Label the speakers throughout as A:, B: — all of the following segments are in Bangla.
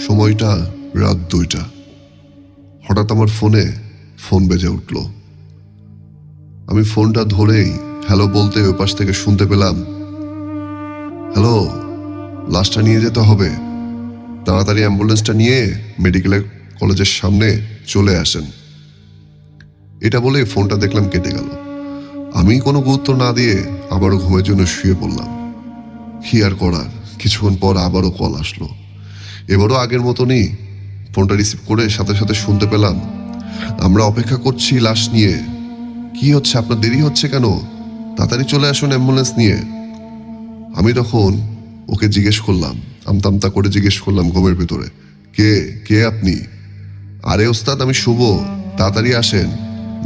A: সময়টা রাত 2টা। হঠাৎ আমার ফোন বেজে উঠল। আমি ফোনটা ধরেই হ্যালো বলতে ওই পাশ থেকে শুনতে পেলাম, হ্যালো, লাশটা নিয়ে যেতে হবে, তাড়াতাড়ি অ্যাম্বুলেন্সটা নিয়ে মেডিকেলের কলেজের সামনে চলে আসেন। এটা বলে ফোনটা দেখলাম কেটে গেল। আমি কোনো গুরুত্ব না দিয়ে আবারও ঘুমের জন্য শুয়ে পড়লাম। কি আর করার, কিছুক্ষণ পর আবারও কল আসলো। এবারও আগের মতনই ফোনটা রিসিভ করে সাথে সাথে শুনতে পেলাম, আমরা অপেক্ষা করছি লাশ নিয়ে। কি হচ্ছে, আপনার দেরি হচ্ছে কেন? তাড়াতাড়ি চলে আসুন অ্যাম্বুলেন্স নিয়ে। আমি তখন ওকে জিজ্ঞেস করলাম, আমতা করে জিজ্ঞেস করলাম ঘুমের ভেতরে, কে কে আপনি? আরে ওস্তাদ, আমি শুভ, তাড়াতাড়ি আসেন,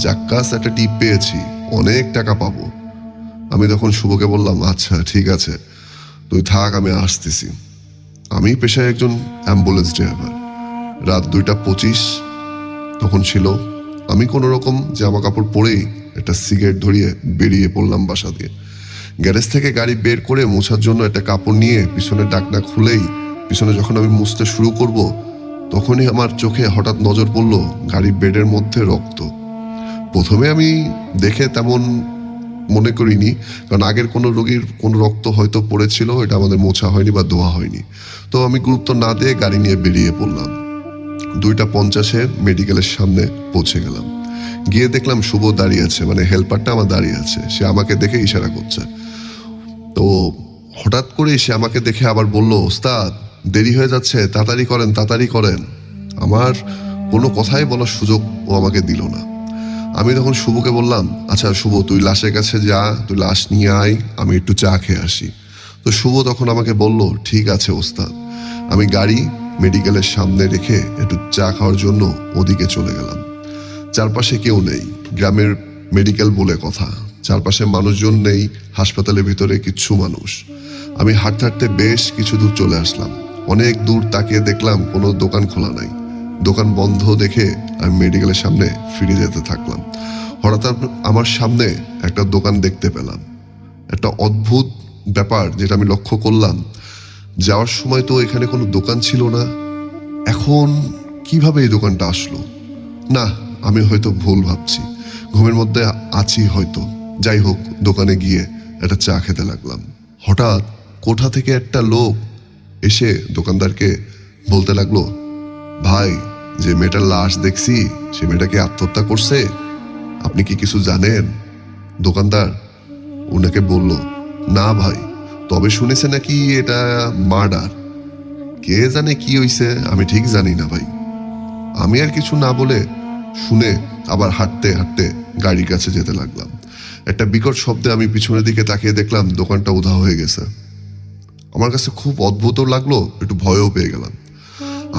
A: জাক্কাস একটা টিপ পেয়েছি, অনেক টাকা পাবো। আমি তখন শুভকে বললাম, আচ্ছা ঠিক আছে, তুই থাক, আমি আসতেছি। আমি পেশায় একজন অ্যাম্বুলেন্স ড্রাইভার। রাত 2:25 তখন ছিল। আমি কোনো রকম জামা কাপড় পরেই একটা সিগারেট ধরিয়ে বেরিয়ে পড়লাম বাসা দিয়ে। গ্যারেজ থেকে গাড়ি বের করে মোছার জন্য একটা কাপড় নিয়ে পিছনে ডাকনা খুলেই পিছনে যখন আমি মুছতে শুরু করব, তখনই আমার চোখে হঠাৎ নজর পড়ল গাড়ির বেডের মধ্যে রক্ত। প্রথমে আমি দেখে তেমন মনে করিনি, কারণ আগের কোনো রোগীর কোনো রক্ত হয়তো পড়েছিল, এটা আমাদের মোছা হয়নি বা ধোয়া হয়নি। তো আমি গুরুত্ব না দিয়ে গাড়ি নিয়ে বেরিয়ে পড়লাম। 2:50 মেডিকেলের সামনে পৌঁছে গেলাম। গিয়ে দেখলাম শুভ দাঁড়িয়ে আছে, মানে হেল্পারটা আমার দাঁড়িয়ে আছে। সে আমাকে দেখে ইশারা করছে। তো হঠাৎ করে সে আমাকে দেখে আবার বলল, ওস্তাদ দেরি হয়ে যাচ্ছে, তাড়াতাড়ি করেন, তাড়াতাড়ি করেন। আমার কোনো কথাই বলার সুযোগ ও আমাকে দিল না। আমি তখন শুভকে বললাম, আচ্ছা শুভ, তুই লাশের কাছে যা, তুই লাশ নিয়ে আয়, আমি একটু চা খেয়ে আসি। তো শুভ তখন আমাকে বলল, ঠিক আছে ওস্তাদ। আমি গাড়ি মেডিকেলের সামনে রেখে একটু চা খাওয়ার জন্য ওদিকে চলে গেলাম। চারপাশে কেউ নেই, গ্রামের মেডিকেল বলে কথা, চারপাশে মানুষজন নেই, হাসপাতালের ভিতরে কিচ্ছু মানুষ। আমি হাঁটতে হাঁটতে বেশ কিছু দূর চলে আসলাম। অনেক দূর তাকিয়ে দেখলাম কোনো দোকান খোলা নাই। দোকান বন্ধ দেখে আমি মেডিকেলের সামনে ফিরে যেতে থাকলাম। হঠাৎ আমার সামনে একটা দোকান দেখতে পেলাম। একটা অদ্ভুত ব্যাপার যেটা আমি লক্ষ্য করলাম, যাওয়ার সময় তো এখানে কোনো দোকান ছিল না, এখন কিভাবে এই দোকানটা আসলো? না, আমি হয়তো ভুল ভাবছি, ঘুমের মধ্যে আছি হয়তো। যাই হোক, দোকানে গিয়ে একটা চা খেতে লাগলাম। হঠাৎ কোঠা থেকে একটা লোক এসে দোকানদারকে বলতে লাগলো, ভাই, যে মেয়েটার লাশ দেখছি সে মেয়েটাকে আত্মহত্যা করছে, আপনি কি কিছু জানেন? দোকানদার ওনাকে বলল, না ভাই, তবে শুনেছে নাকি এটা মার্ডার। কে জানে কি হইছে, আমি ঠিক জানি না ভাই। আমি আর কিছু না বলে শুনে আবার হাঁটতে হাঁটতে গাড়ির কাছে যেতে লাগলাম। একটা বিকট শব্দে আমি পিছনের দিকে তাকিয়ে দেখলাম দোকানটা উধাও হয়ে গেছে। আমার কাছে খুব অদ্ভুত লাগলো, একটু ভয়ও পেয়ে গেলাম।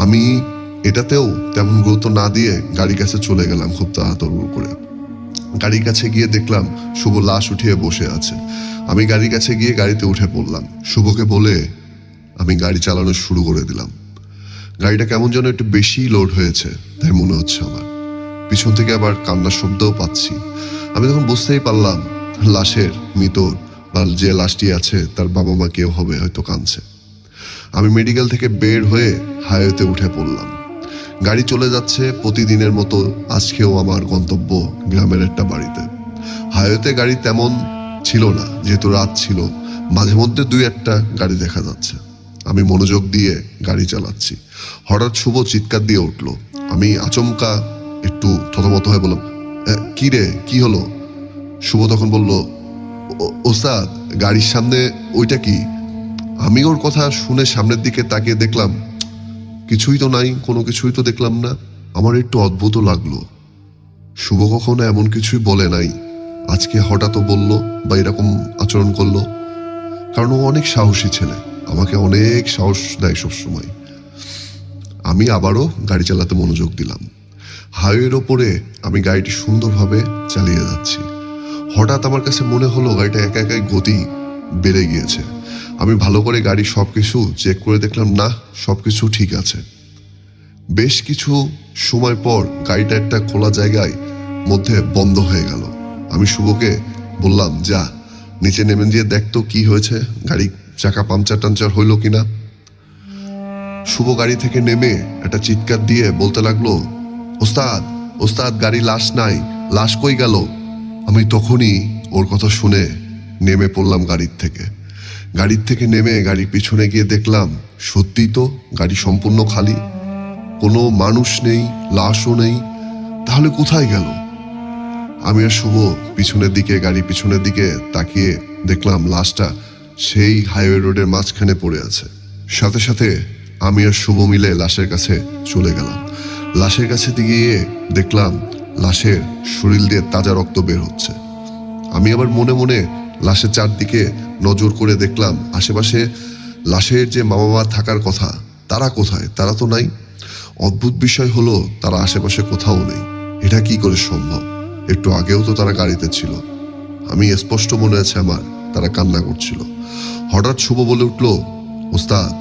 A: আমি এটাতেও তেমন গুরুত্ব না দিয়ে গাড়ির কাছে চলে গেলাম খুব তাড়াতাড়ি করে। গাড়ির কাছে গিয়ে দেখলাম শুভ লাশ উঠিয়ে বসে আছে। আমি গাড়ির কাছে গিয়ে গাড়িতে উঠে পড়লাম। শুভকে বলে আমি গাড়ি চালানো শুরু করে দিলাম। গাড়িটা কেমন যেন একটু বেশি লোড হয়েছে তাই মনে হচ্ছে আমার। পিছন থেকে আবার কান্নার শব্দও পাচ্ছি। আমি তখন বুঝতেই পারলাম লাশের মৃতর বা যে লাশটি আছে তার বাবা মা কেউ হবে, হয়তো কাঁদছে। আমি মেডিকেল থেকে বের হয়ে হাইওয়েতে উঠে পড়লাম। গাড়ি চলে যাচ্ছে প্রতিদিনের মতো। আজকেও আমার গন্তব্য গ্রামের একটা বাড়িতে। হাইওয়েতে গাড়ি তেমন ছিল না, যেহেতু রাত ছিল। মাঝে মধ্যে 2-1টা গাড়ি দেখা যাচ্ছে। আমি মনোযোগ দিয়ে গাড়ি চালাচ্ছি। হঠাৎ শুভ চিৎকার দিয়ে উঠল। আমি আচমকা একটু থতমত হয়ে বললাম, কি রে, কি হলো? শুভ তখন বলল, ওস্তাদ, গাড়ির সামনে ওইটা কি? আমি ওর কথা শুনে সামনের দিকে তাকিয়ে দেখলাম কিছুই তো নাই, কোনো কিছুই তো দেখলাম না। আমার একটু অদ্ভুত লাগলো। শুভ কখনো এমন কিছুই বলে নাই, আজকে হঠাৎ বলল বা এরকম আচরণ করলো। কারণ ও অনেক সাহসী ছেলে, আমাকে অনেক সাহস দেয় সবসময়। আমি আবারও গাড়ি চালাতে মনোযোগ দিলাম। হাইওয়ের ওপরে আমি গাড়িটি সুন্দরভাবে চালিয়ে যাচ্ছি। হঠাৎ আমার কাছে মনে হলো গাড়িটা একা একাই গতি বেড়ে গিয়েছে। আমি ভালো করে গাড়ি সবকিছু চেক করে দেখলাম, না, সবকিছু ঠিক আছে। বেশ কিছু সময় পর গাড়িটা একটা খোলা জায়গায় মধ্যে বন্ধ হয়ে গেল। আমি শুভকে বললাম, যা নিচে নেমে দিয়ে দেখতো কি হয়েছে, গাড়ি চাকা পাংচার টাংচার হইলো কিনা। শুভ গাড়ি থেকে নেমে একটা চিৎকার দিয়ে বলতে লাগলো, ওস্তাদ ওস্তাদ, গাড়ি লাশ নাই, লাশ কই গেল? আমি তখনই ওর কথা শুনে নেমে পড়লাম গাড়ির থেকে নেমে গাড়ির পিছনে গিয়ে দেখলাম সত্যিই তো গাড়ি সম্পূর্ণ খালি, কোনো মানুষ নেই, লাশও নেই। তাহলে কোথায় গেল? আমি আর শুভ গাড়ির পিছনের দিকে তাকিয়ে দেখলাম লাশটা সেই হাইওয়ে রোডের মাঝখানে পড়ে আছে। সাথে সাথে আমি আর শুভ মিলে লাশের কাছে চলে গেলাম। লাশের কাছে গিয়ে দেখলাম লাশের শরীর দিয়ে তাজা রক্ত বের হচ্ছে। আমি আবার মনে মনে লাশের চারদিকে নজর করে দেখলাম আশেপাশে লাশের যে মামা থাকার কথা তারা কোথায়? তারা তো নাই। অদ্ভুত বিষয় হলো তারা আশেপাশে কোথাও নেই। এটা কি করে সম্ভব? একটু আগেও তো তারা গাড়িতে ছিল। আমি স্পষ্ট মনে আছে আমার তারা কান্না করছিল। হঠাৎ শুভ বলে উঠল, ওস্তাদ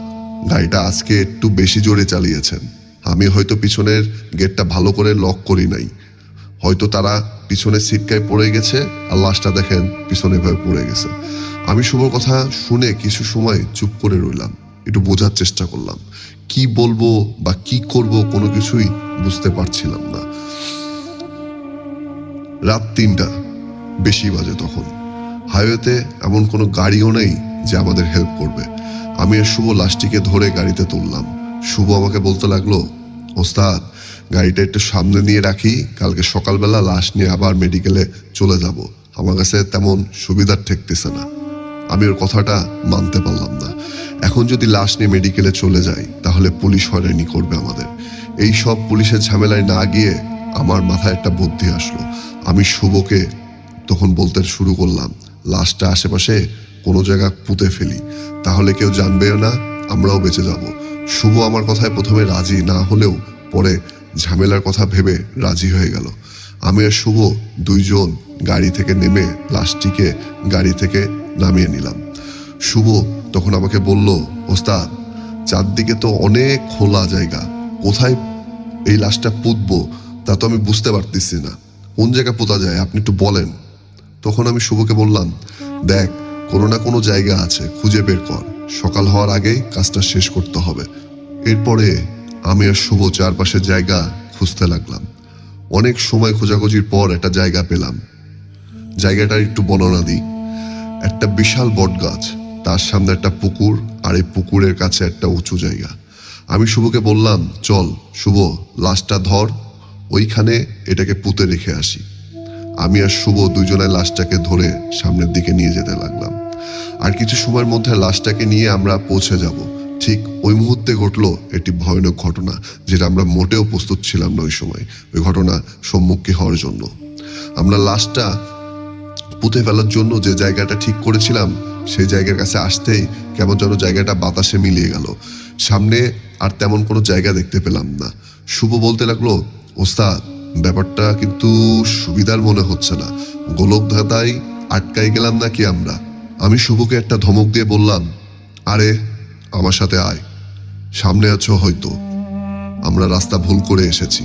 A: গাড়িটা আজকে একটু বেশি জোরে চালিয়েছেন। আমি হয়তো পিছনের গেটটা ভালো করে লক করি নাই, হয়তো তারা পিছনের সিটকায় পড়ে গেছে আর লাশটা দেখেন পিছনে ভাবে পড়ে গেছে। আমি শুভর কথা শুনে কিছু সময় চুপ করে রইলাম, একটু বোঝার চেষ্টা করলাম। কি বলবো বা কি করব কোনো কিছুই বুঝতে পারছিলাম না। রাত 3টা বেশি বাজে তখন। হাইওয়েতে এমন কোনো গাড়িও নেই যে আমাদের হেল্প করবে। আমি আর শুভ লাশটিকে ধরে গাড়িতে তুললাম। শুভ আমাকে বলতে লাগলো, ওস্তাদ গাড়িটা একটু সামনে নিয়ে রাখি, কালকে সকালবেলা লাশ নিয়ে আবার মেডিকেলে চলে যাব। আমার কাছে তেমন সুবিধার ঠেকতেছে না। আমি ওর কথাটা মানতে পারলাম না। এখন যদি লাশ নিয়ে মেডিকেলে চলে যাই তাহলে পুলিশ হয়রানি করবে আমাদের। এই সব পুলিশের ঝামেলায় না গিয়ে আমার মাথায় একটা বুদ্ধি আসলো। আমি শুভকে তখন বলতে শুরু করলাম, লাশটা আশেপাশে কোনো জায়গা পুঁতে ফেলি, তাহলে কেউ জানবেও না, আমরাও বেঁচে যাব। শুভ আমার কথায় প্রথমে রাজি না হলেও পরে ঝামেলার কথা ভেবে রাজি হয়ে গেল। আমি আর শুভ দুইজন গাড়ি থেকে নেমে লাশটিকে গাড়ি থেকে নামিয়ে নিলাম। শুভ তখন আমাকে বলল, ওস্তাদ চারদিকে তো অনেক খোলা জায়গা, কোথায় এই লাশটা পুঁতবো তা তো আমি বুঝতে পারতেছি না, কোন জায়গা পোতা যায় আপনি একটু বলেন। তখন আমি শুভকে বললাম, দেখ কোনো না কোনো জায়গা আছে, খুঁজে বের কর, সকাল হওয়ার আগেই কাজটা শেষ করতে হবে। এরপরে আমি আর শুভ চারপাশের জায়গা খুঁজতে লাগলাম। অনেক সময় খোঁজাখুঁজির পর একটা জায়গা পেলাম। জায়গাটার একটু বর্ণনা দিই। একটা বিশাল বট গাছ, তার সামনে একটা পুকুর, আর এই পুকুরের কাছে একটা উঁচু জায়গা। আমি শুভকে বললাম, চল শুভ লাশটা ধর, ওইখানে এটাকে পুঁতে রেখে আসি। আমি আর শুভ দুজনে লাশটাকে ধরে সামনের দিকে নিয়ে যেতে লাগলাম। আর কিছু সময়ের মধ্যে লাশটাকে নিয়ে আমরা পৌঁছে যাব। ঠিক ওই মুহূর্তে ঘটলো একটি ভয়ানক ঘটনা, যেটা আমরা মোটেও প্রস্তুত ছিলাম না ওই সময় ওই ঘটনা সম্মুখীন হওয়ার জন্য। আমরা লাশটা পুঁতে ফেলার জন্য যে জায়গাটা ঠিক করেছিলাম সেই জায়গার কাছে আসতেই কেমন যেন জায়গাটা বাতাসে মিলিয়ে গেল। সামনে আর তেমন কোনো জায়গা দেখতে পেলাম না। শুভ বলতে লাগলো, ওস্তাদ ব্যাপারটা কিন্তু সুবিধার মনে হচ্ছে না, গোলক ধাঁধায় আটকাই গেলাম নাকি আমরা? আমি শুভকে একটা ধমক দিয়ে বললাম, আরে আমার সাথে আয়, সামনে আছো হয়তো, আমরা রাস্তা ভুল করে এসেছি,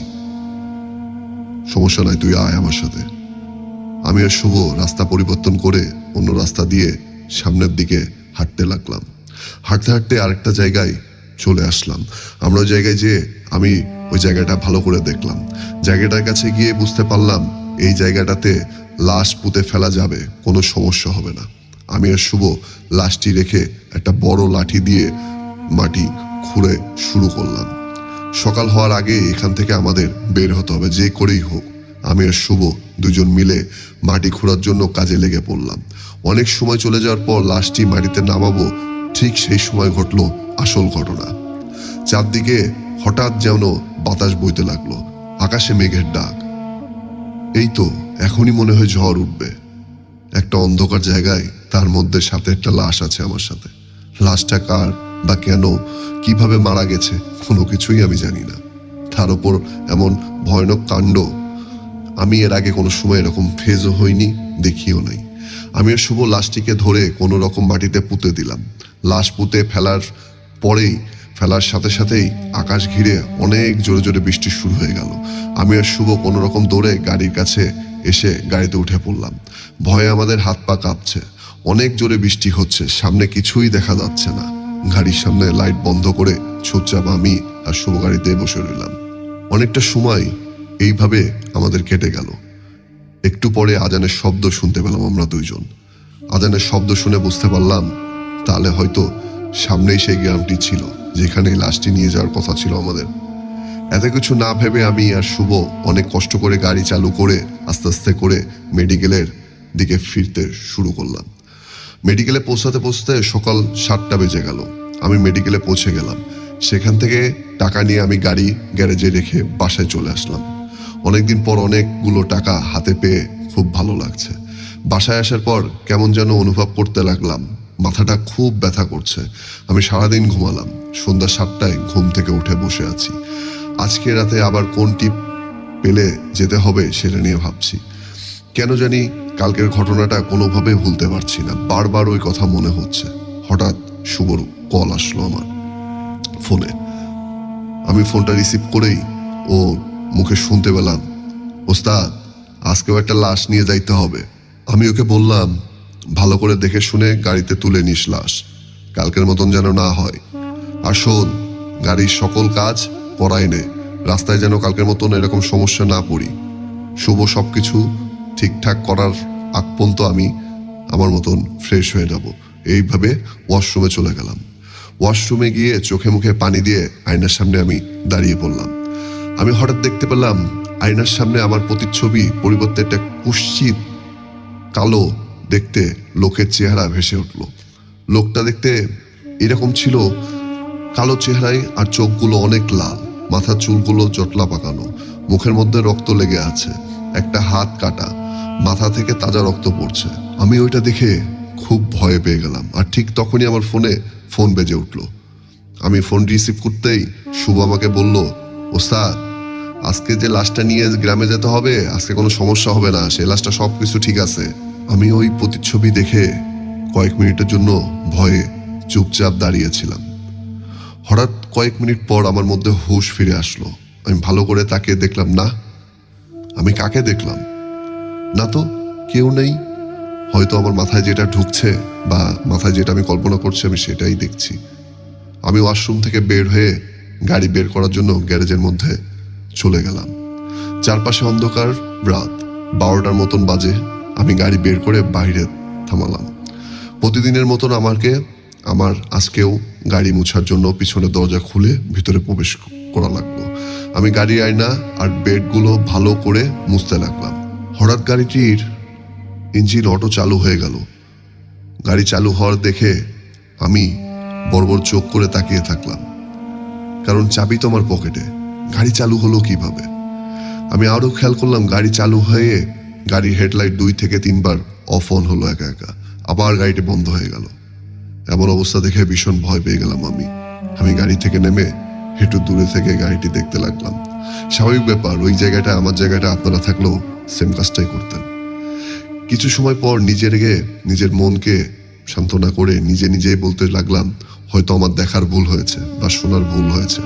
A: সমস্যা নাই, তুই আয় আমার সাথে। আমি আর শুভ রাস্তা পরিবর্তন করে অন্য রাস্তা দিয়ে সামনের দিকে হাঁটতে লাগলাম। হাঁটতে হাঁটতে আরেকটা জায়গায় চলে আসলাম। আমরা ওই জায়গায় যেয়ে আমি ওই জায়গাটা ভালো করে দেখলাম। জায়গাটার কাছে গিয়ে বুঝতে পারলাম এই জায়গাটাতে লাশ পুঁতে ফেলা যাবে, কোনো সমস্যা হবে না। আমি আর শুভ লাশটি রেখে একটা বড় লাঠি দিয়ে মাটি খুঁড়ে শুরু করলাম। সকাল হওয়ার আগে এখান থেকে আমাদের বের হতে হবে, যে করেই হোক। আমি আর শুভ দুজন মিলে মাটি খোঁড়ার জন্য কাজে লেগে পড়লাম। অনেক সময় চলে যাওয়ার পর লাশটি মাটিতে নামাবো, ঠিক সেই সময় ঘটলো আসল ঘটনা। চারদিকে হঠাৎ যেন বাতাস বইতে লাগলো, আকাশে মেঘের ডাক। এই তো এখনই মনে হয় ঝড় উঠবে। একটা অন্ধকার জায়গায়, তার মধ্যে সাথে একটা লাশ আছে আমার সাথে। লাশটা কার বা কেন কিভাবে মারা গেছে কোনো কিছুই আমি জানি না। তার উপর এমন ভয়ানক কাণ্ড আমি এর আগে কোনো সময় এরকম ফেজও হইনি, দেখিও নাই। আমি আর শুভ লাশটিকে ধরে কোনো রকম মাটিতে পুঁতে দিলাম। লাশ পুঁতে ফেলার পরেই, ফেলার সাথে সাথেই আকাশ ঘিরে অনেক জোরে জোরে বৃষ্টি শুরু হয়ে গেল। আমি আর শুভ কোনো রকম দৌড়ে গাড়ির কাছে এসে গাড়িতে উঠে পড়লাম। ভয়ে আমাদের হাত পা কাঁপছে, অনেক জোরে বৃষ্টি হচ্ছে, সামনে কিছুই দেখা যাচ্ছে না। গাড়ির সামনে লাইট বন্ধ করে চুপচাপ আমি আর শুভ গাড়িতে বসে রইলাম। অনেকটা সময় এইভাবে আমাদের কেটে গেল। একটু পরে আজানের শব্দ শুনতে পেলাম আমরা দুইজন। আজানের শব্দ শুনে বুঝতে পারলাম তাহলে হয়তো সামনেই সেই গ্রামটি ছিল যেখানে লাশটি নিয়ে যাওয়ার কথা ছিল আমাদের। এত কিছু না ভেবে আমি আর শুভ অনেক কষ্ট করে গাড়ি চালু করে আস্তে আস্তে করে মেডিকেলের দিকে ফিরতে শুরু করলাম। মেডিকেলে পৌঁছাতে পৌঁছতে সকাল 7টা বেজে গেল। আমি মেডিকেলে পৌঁছে গেলাম। সেখান থেকে টাকা নিয়ে আমি গাড়ি গ্যারেজে রেখে বাসায় চলে আসলাম। অনেকদিন পর অনেকগুলো টাকা হাতে পেয়ে খুব ভালো লাগছে। বাসায় আসার পর কেমন যেন অনুভব করতে লাগলাম মাথাটা খুব ব্যথা করছে। আমি সারাদিন ঘুমালাম। সন্ধ্যা 7টায় ঘুম থেকে উঠে বসে আছি। আজকে রাতে আবার কোন টিপ পেলে যেতে হবে সেটা নিয়ে ভাবছি। কেন জানি কালকের ঘটনাটা কোনোভাবে ভুলতে পারছি না। বারবার ওই কথা মনে হচ্ছে। হঠাৎ শুভর কল আসলো আমার ফোনে। আমি ফোনটা রিসিভ করেই ও মুখে শুনতে পেলাম, ওস্তাদ আজকেও একটা লাশ নিয়ে যাইতে হবে। আমি ওকে বললাম, ভালো করে দেখে শুনে গাড়িতে তুলে নিস লাশ, কালকের মতন যেন না হয়। আর শোন, গাড়ির সকল কাজ করাই নে, রাস্তায় যেন কালকের মতন এরকম সমস্যা না পড়ি। শুভ সবকিছু ঠিকঠাক করার আগ পর্যন্ত আমি আমার মতন ফ্রেশ হয়ে যাব। এইভাবে ওয়াশরুমে চলে গেলাম। ওয়াশরুমে গিয়ে চোখে মুখে পানি দিয়ে আয়নার সামনে আমি দাঁড়িয়ে পড়লাম। আমি হঠাৎ দেখতে পেলাম আয়নার সামনে আমার প্রতিচ্ছবি পরিবর্তে একটা কুৎসিত কালো দেখতে লোকের চেহারা ভেসে উঠল। লোকটা দেখতে এরকম ছিল, কালো চেহারায় আর চোখগুলো অনেক লাল, মাথার চুলগুলো জটলা পাকানো, মুখের মধ্যে রক্ত লেগে আছে, একটা হাত কাটা, মাথা থেকে তাজা রক্ত পড়ছে। আমি ওইটা দেখে খুব ভয় পেয়ে গেলাম। আর ঠিক তখনই আমার ফোন বেজে উঠল। আমি ফোন রিসিভ করতেই শুভ আমাকে বলল, ওস্তাদ আজকে যে লাশটা নিয়ে গ্রামে যেতে হবে, আজকে কোনো সমস্যা হবে না, সেই লাশটা সবকিছু ঠিক আছে। আমি ওই প্রতিচ্ছবি দেখে কয়েক মিনিটের জন্য ভয়ে চুপচাপ দাঁড়িয়েছিলাম। হঠাৎ কয়েক মিনিট পর আমার মধ্যে হুঁশ ফিরে আসলো। আমি ভালো করে তাকিয়ে দেখলাম, না, আমি কাকে দেখলাম? না তো, কেউ নেই। হয়তো আমার মাথায় যেটা ঢুকছে বা মাথায় যেটা আমি কল্পনা করছি আমি সেটাই দেখছি। আমি ওয়াশরুম থেকে বের হয়ে গাড়ি বের করার জন্য গ্যারেজের মধ্যে চলে গেলাম। চারপাশে অন্ধকার, রাত 12টার মতন বাজে। আমি গাড়ি বের করে বাইরে থামালাম। প্রতিদিনের মতন আমার আজকেও গাড়ি মুছার জন্য পিছনে দরজা খুলে ভিতরে প্রবেশ করা লাগলো। আমি গাড়ির আয়না আর বেডগুলো ভালো করে মুছতে লাগলাম। হঠাৎ গাড়িটির ইঞ্জিন অটো চালু হয়ে গেল। গাড়ি চালু হওয়ার দেখে আমি বড় চোখ করে তাকিয়ে থাকলাম, কারণ চাবি তো আমার পকেটে। গাড়ি চালু হলো কিভাবে? আমি আরো খেয়াল করলাম গাড়ি চালু হয়ে গাড়ির হেডলাইট 2 থেকে 3 বার অফ অন হলো একা একা, আবার গাড়িটি বন্ধ হয়ে গেল। এমন অবস্থা দেখে ভীষণ ভয় পেয়ে গেলাম। আমি গাড়ি থেকে নেমে একটু দূরে থেকে গাড়িটি দেখতে লাগলাম। স্বাভাবিক ব্যাপার, ওই জায়গাটা আমার জায়গাটা, আপনারা থাকলেও সেম কাজটাই করতেন। কিছু সময় পর নিজের মনকে সান্ত্বনা করে নিজেই বলতে লাগলাম, হয়তো আমার দেখার ভুল হয়েছে বা শোনার ভুল হয়েছে।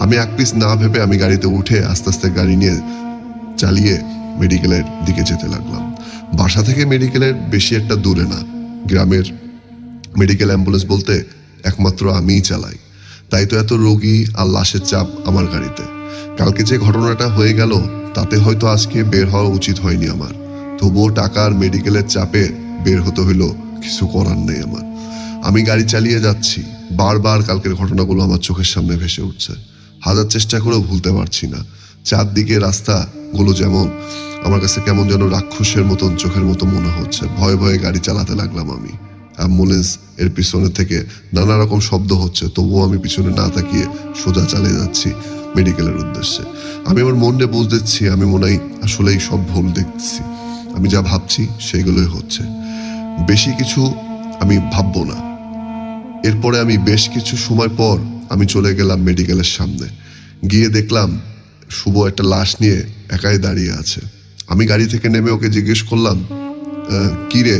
A: আমি এক পিস না ভেবে আমি গাড়িতে উঠে আস্তে আস্তে গাড়ি নিয়ে চালিয়ে মেডিকেলের দিকে যেতে লাগলাম। বাসা থেকে মেডিকেলের বেশি একটা দূরে না। গ্রামের মেডিকেল অ্যাম্বুলেন্স বলতে একমাত্র আমিই চালাই, তাই তো এত রোগী আর লাশের চাপ আমার গাড়িতে। কালকে যে ঘটনাটা হয়ে গেল তাতে হয়তো আজকে বের হওয়া উচিত হয়নি আমার, তবুও টাকার মেডিকেলের চাপে বের হতে হইলো, কিছু করার নেই আমার। আমি গাড়ি চালিয়ে যাচ্ছি, বারবার কালকের ঘটনাগুলো আমার চোখের সামনে ভেসে উঠছে। হাজার চেষ্টা করেও ভুলতে পারছি না। চারদিকে রাস্তাগুলো যেমন আমার কাছে কেমন যেন রাক্ষসের মতন চোখের মতো মনে হচ্ছে। ভয়ে ভয়ে গাড়ি চালাতে লাগলাম আমি। অ্যাম্বুলেন্স এর পিছনে থেকে নানা রকম শব্দ হচ্ছে, তবুও আমি পিছনে না তাকিয়ে সোজা চালিয়ে যাচ্ছি মেডিকেলের উদ্দেশ্যে। আমি আমার মনে বুঝ দিচ্ছি আমি মনে হয় আসলেই সব ভুল দেখছি। আমি যা ভাবছি সেইগুলোই হচ্ছে, বেশি কিছু আমি ভাববো না। এরপরে আমি বেশ কিছু সময় পর আমি চলে গেলাম মেডিকেলের সামনে। গিয়ে দেখলাম শুভ একটা লাশ নিয়ে একাই দাঁড়িয়ে আছে। আমি গাড়ি থেকে নেমে ওকে জিজ্ঞেস করলাম, কি রে,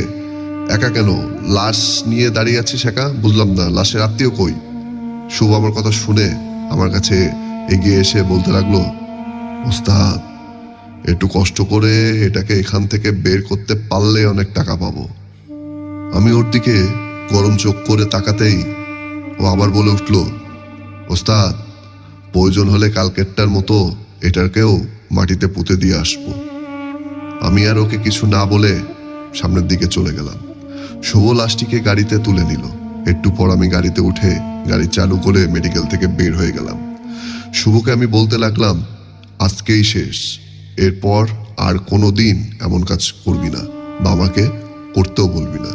A: একা কেন? লাশ নিয়ে দাঁড়িয়ে আছিস একা? বুঝলাম না, লাশের আত্মীয় কই? শুভ আমার কথা শুনে আমার কাছে এগিয়ে এসে বলতে লাগলো, ওস্তাদ একটু কষ্ট করে এটাকে এখান থেকে বের করতে পারলে অনেক টাকা পাবো। আমি ওর দিকে গরম চোখ করে তাকাতেই ও আবার বলে উঠল, ওস্তাদ, প্রয়োজন হলে কালকেরটার মতো এটাকেও মাটিতে পুঁতে দিয়ে আসবো। আমি আর ওকে কিছু না বলে সামনের দিকে চলে গেলাম। শুভ লাশটিকে গাড়িতে তুলে নিল। একটু পর আমি গাড়িতে উঠে গাড়ি চালু করে মেডিকেল থেকে বের হয়ে গেলাম। শুভকে আমি বলতে লাগলাম, আজকেই শেষ, এরপর আর কোনো দিন এমন কাজ করবি না বা আমাকে করতেও বলবি না।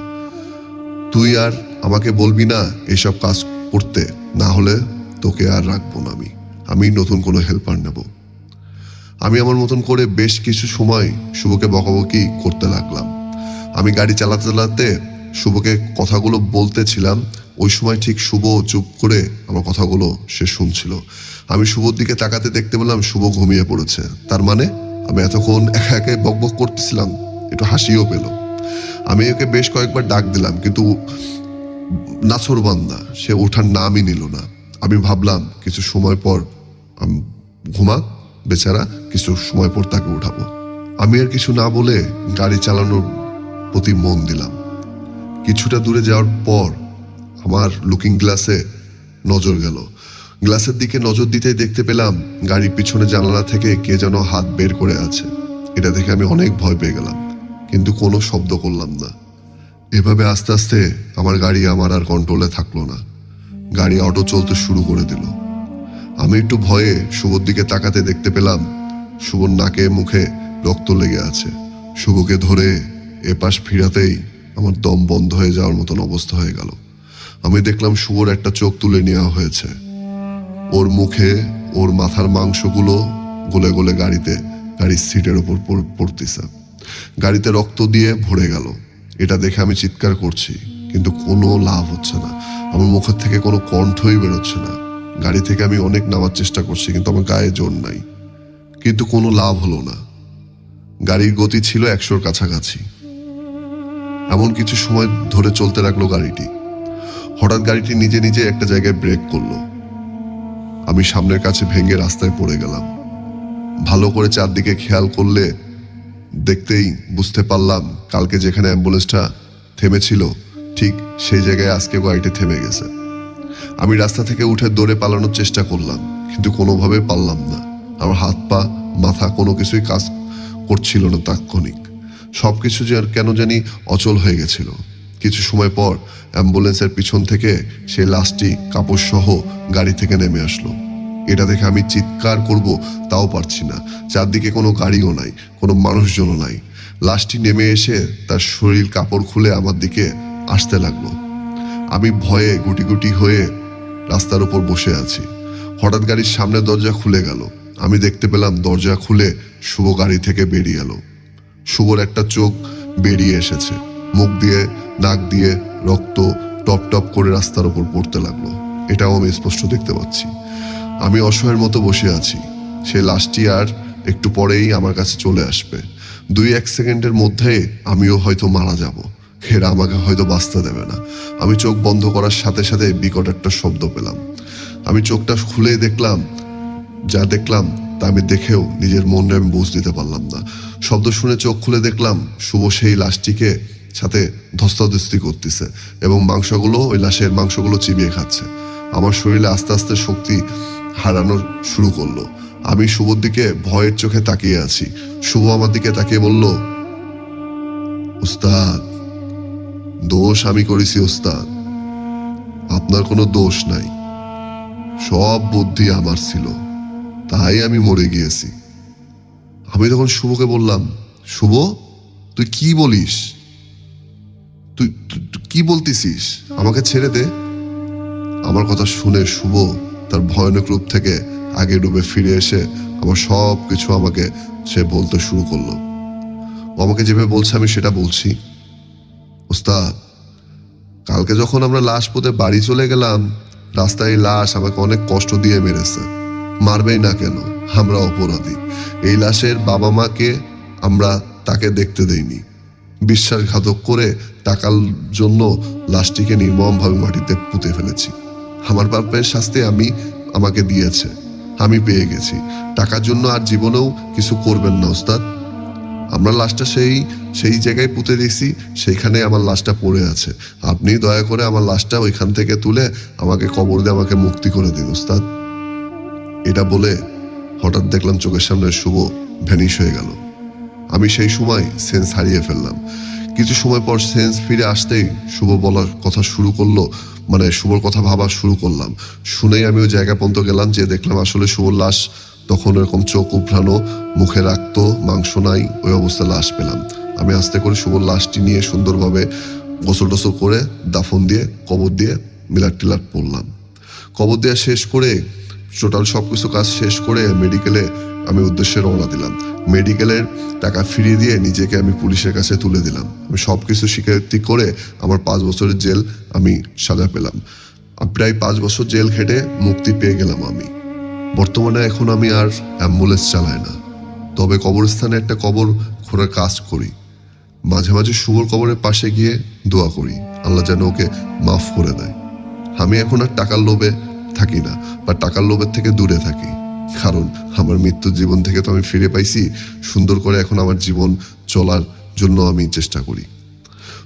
A: তুই আর আমাকে বলবি না এসব কাজ করতে, না হলে তোকে আর রাখবো না। আমি নতুন কোনো হেল্পার নেব। আমি আমার মতন করে বেশ কিছু সময় শুভকে বকাবকি করতে লাগলাম। আমি গাড়ি চালাতে চালাতে শুভকে কথাগুলো বলতেছিলাম। ওই সময় ঠিক শুভ চুপ করে আমার কথাগুলো সে শুনছিল। আমি শুভর দিকে তাকাতে দেখতে পেলাম শুভ ঘুমিয়ে পড়েছে। তার মানে আমি এতক্ষণ একা একা বকবক করতেছিলাম, একটু হাসিও পেল। আমি ওকে বেশ কয়েকবার ডাক দিলাম, কিন্তু নাছোড়বান্দা সে ওঠার নামই নিল না। আমি ভাবলাম কিছু সময় পর ঘুমাক বেচারা, কিছু সময় পর তাকে উঠাবো। আমি আর কিছু না বলে গাড়ি চালানোর প্রতি মন দিলাম। কিছুটা দূরে যাওয়ার পর আমার লুকিং গ্লাসে নজর গেল। গ্লাসের দিকে নজর দিতেই দেখতে পেলাম গাড়ির পিছনে জানালা থেকে কে যেন হাত বের করে আছে। এটা দেখে আমি অনেক ভয় পেয়ে গেলাম, কিন্তু কোনো শব্দ করলাম না। এভাবে আস্তে আস্তে আমার গাড়ি আমার আর কন্ট্রোলে থাকলো না। গাড়ি অটো চলতে শুরু করে দিল। আমি একটু ভয়ে শুভর দিকে তাকাতে দেখতে পেলাম শুভর নাকে মুখে রক্ত লেগে আছে। শুভকে ধরে এপাশ ফিরাতেই আমার দম বন্ধ হয়ে যাওয়ার মতন অবস্থা হয়ে গেল। আমি দেখলাম শুভর একটা চোখ তুলে নেওয়া হয়েছে। ওর মুখে ওর মাথার মাংসগুলো গলে গলে গাড়ির সিটের ওপর পড়তেছে। গাড়িতে রক্ত দিয়ে ভরে গেল। এটা দেখে আমি চিৎকার করছি, কিন্তু কোনো লাভ হচ্ছে না। আমার মুখের থেকে কোনো কণ্ঠই বেরোচ্ছে না। গাড়ি থেকে আমি অনেক নামার চেষ্টা করছি, কিন্তু আমার গায়ে জোর নাই, কিন্তু কোনো লাভ হলো না। গাড়ির গতি ছিল 100-র কাছাকাছি। এমন কিছু সময় ধরে চলতে লাগলো গাড়িটি। হঠাৎ গাড়িটি নিজে নিজে একটা জায়গায় ব্রেক করলো। আমি সামনের কাছে ভেঙে রাস্তায় পড়ে গেলাম। ভালো করে চারদিকে খেয়াল করলে দেখতেই বুঝতে পারলাম কালকে যেখানে অ্যাম্বুলেন্সটা থেমেছিল ঠিক সেই জায়গায় আজকে গাড়িটি থেমে গেছে। আমি রাস্তা থেকে উঠে দৌড়ে পালানোর চেষ্টা করলাম, কিন্তু কোনোভাবে পারলাম না। আমার হাত পা মাথা কোনো কিছুই কাজ করছিল না। তাৎক্ষণিক সবকিছু কেন জানি অচল হয়ে গেছিল। কিছু সময় পর অ্যাম্বুলেন্সের পিছন থেকে সেই লাশটি কাপড় সহ গাড়ি থেকে নেমে আসলো। এটা দেখে আমি চিৎকার করব তাও পারছি না। চারদিকে কোনো গাড়িও নাই, কোনো মানুষজনও নাই। লাশটি নেমে এসে তার শরীর কাপড় খুলে আমার দিকে আসতে লাগলো। আমি ভয়ে গুটি গুটি হয়ে রাস্তার উপর বসে আছি। হঠাৎ গাড়ির সামনের দরজা খুলে গেল। আমি দেখতে পেলাম দরজা খুলে শুভ গাড়ি থেকে বেরিয়ে এলো। শুভর একটা চোখ বেরিয়ে এসেছে, মুখ দিয়ে নাক দিয়ে রক্ত টপ টপ করে রাস্তার উপর পড়তে লাগলো। এটাও আমি স্পষ্ট দেখতে পাচ্ছি। আমি অসহায়ের মতো বসে আছি। সে লাশটি আর একটু পরেই আমার কাছে চলে আসবে। 2-1 সেকেন্ডের মধ্যে আমিও হয়তো মারা যাব। এরা আমাকে হয়তো বাঁচতে দেবে না। আমি চোখ বন্ধ করার সাথে সাথে বিকট একটা শব্দ পেলাম। আমি চোখটা খুলে দেখলাম, যা দেখলাম তা আমি দেখেও নিজের মনে আমি বুঝ দিতে পারলাম না। শব্দ শুনে চোখ খুলে দেখলাম শুভ সেই লাশটিকে সাথে ধস্তাধস্তি করতেছে এবং ওই লাশের মাংসগুলো চিবিয়ে খাচ্ছে। আমার শরীরে আস্তে আস্তে শক্তি হারানো শুরু করলো। আমি শুভর দিকে ভয়ের চোখে তাকিয়ে আছি। শুভ আমার দিকে তাকিয়ে বলল, উস্তাদ, দোষ আমি করেছি উস্তাদ, আপনার কোনো দোষ নাই। সব বুদ্ধি আমার ছিল, তাই আমি মরে গিয়েছি। আমি তখন শুভকে বললাম, শুভ, তুই কি বলিস? তুই কি বলতেছিস? আমাকে ছেড়ে দে। আমার কথা শুনে শুভ তার ভয়ানক রূপ থেকে আগে ডুবে ফিরে এসে আমার সব কিছু আমাকে সে বলতে শুরু করলো। ও আমাকে যেভাবে বলছে আমি সেটা বলছি। ওস্তাদ, কালকে যখন আমরা লাশ পুঁতে বাড়ি চলে গেলাম, রাস্তায় লাশ আমাকে অনেক কষ্ট দিয়ে মেরেছে। মারবেই না কেন? আমরা অপরাধী। এই লাশের বাবা মাকে আমরা তাকে দেখতে দেইনি। বিশ্বাসঘাতক করে টাকার জন্য লাশটিকে নির্মমভাবে মাটিতে পুঁতে ফেলেছি। আমার বাপের শাস্তি আমাকে দিয়েছে, আমি পেয়ে গেছি। টাকার জন্য আর জীবনেও কিছু করবেন না ওস্তাদ। আমরা লাশটা সেই জায়গায় পুঁতে দিয়েছি, সেইখানে আমার লাশটা পড়ে আছে। আপনি দয়া করে আমার লাশটা ওইখান থেকে তুলে আমাকে কবর দিয়ে আমাকে মুক্তি করে দিন উস্তাদ। এটা বলে হঠাৎ দেখলাম চোখের সামনে শুভ ভ্যানিশ হয়ে গেল। আমি সেই সময় সেন্স হারিয়ে ফেললাম। কিছু সময় পর সেন্স ফিরে আসতেই শুভ বলার কথা শুরু করলো, মানে শুভর কথা ভাবা শুরু করলাম। শুনেই আমি ওই জায়গা পর্যন্ত গেলাম, যে দেখলাম আসলে শুভর লাশ তখন এরকম চোখ উভরানো, মুখে রাখতো, মাংস নাই, ওই অবস্থায় লাশ পেলাম। আমি আস্তে করে শুভর লাশটি নিয়ে সুন্দরভাবে গোসল টোসল করে দাফন দিয়ে কবর দিয়ে মিলাট টিলাট পড়লাম। কবর দেওয়া শেষ করে টোটাল সবকিছু কাজ শেষ করে মেডিকেলে আমি উদ্দেশ্যে রওনা দিলাম। মেডিকেলের টাকা ফিরিয়ে দিয়ে নিজেকে আমি পুলিশের কাছে তুলে দিলাম। আমি সবকিছু স্বীকারোক্তি করে আমার 5 বছরের জেল আমি সাজা পেলাম। প্রায় 5 বছর জেল খেটে মুক্তি পেয়ে গেলাম আমি। বর্তমানে এখন আমি আর অ্যাম্বুলেন্স চালাই না, তবে কবরস্থানে একটা কবর খোঁড়ার কাজ করি। মাঝে মাঝে শুভর কবরের পাশে গিয়ে দোয়া করি, আল্লাহ যেন ওকে মাফ করে দেয়। আমি এখন আর টাকার লোভে থাকি না, বা টাকার লোভের থেকে দূরে থাকি, কারণ আমার মৃত্যুর জীবন থেকে তো আমি ফিরে পাইছি। সুন্দর করে এখন আমার জীবন চলার জন্য আমি চেষ্টা করি।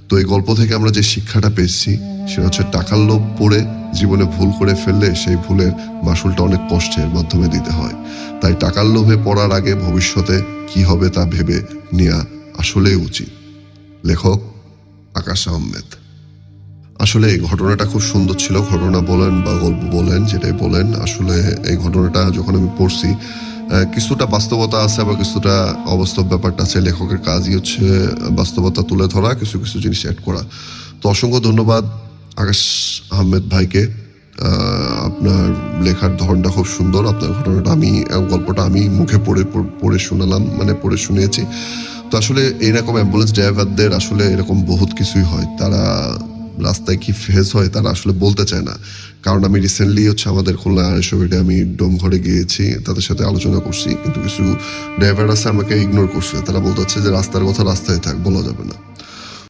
A: তো এই গল্প থেকে আমরা যে শিক্ষাটা পেয়েছি সেটা হচ্ছে, টাকার লোভ পড়ে জীবনে ভুল করে ফেললে সেই ভুলের মাসুলটা অনেক কষ্টের মাধ্যমে দিতে হয়। তাই টাকার লোভে পড়ার আগে ভবিষ্যতে কি হবে তা ভেবে নেওয়া আসলেই উচিত। লেখক আকাশ আহমেদ। আসলে এই ঘটনাটা খুব সুন্দর ছিল। ঘটনা বলেন বা গল্প বলেন, যেটাই বলেন, আসলে এই ঘটনাটা যখন আমি পড়ছি কিছুটা বাস্তবতা আছে, আবার কিছুটা অবাস্তব ব্যাপারটা আছে। লেখকের কাজই হচ্ছে বাস্তবতা তুলে ধরা, কিছু কিছু জিনিস অ্যাড করা। তো অসংখ্য ধন্যবাদ আকাশ আহমেদ ভাইকে। আপনার লেখার ধরনটা খুব সুন্দর। আপনার ঘটনাটা গল্পটা আমি মুখে পড়ে শোনালাম, মানে পড়ে শুনিয়েছি। তো আসলে এইরকম অ্যাম্বুলেন্স ড্রাইভারদের আসলে এরকম বহুত কিছুই হয়। তারা রাস্তায় কি ফেস হয় তারা আসলে বলতে চায় না। কারণ আমি রিসেন্টলি আমাদের খুলনা আড়াইশোবিটে আমি ডোমঘরে গিয়েছি, তাদের সাথে আলোচনা করছি, কিন্তু কিছু ড্রাইভার আছে আমাকে ইগনোর করছে। তারা বলতে হচ্ছে যে রাস্তার কথা রাস্তায় থাক, বলা যাবে না।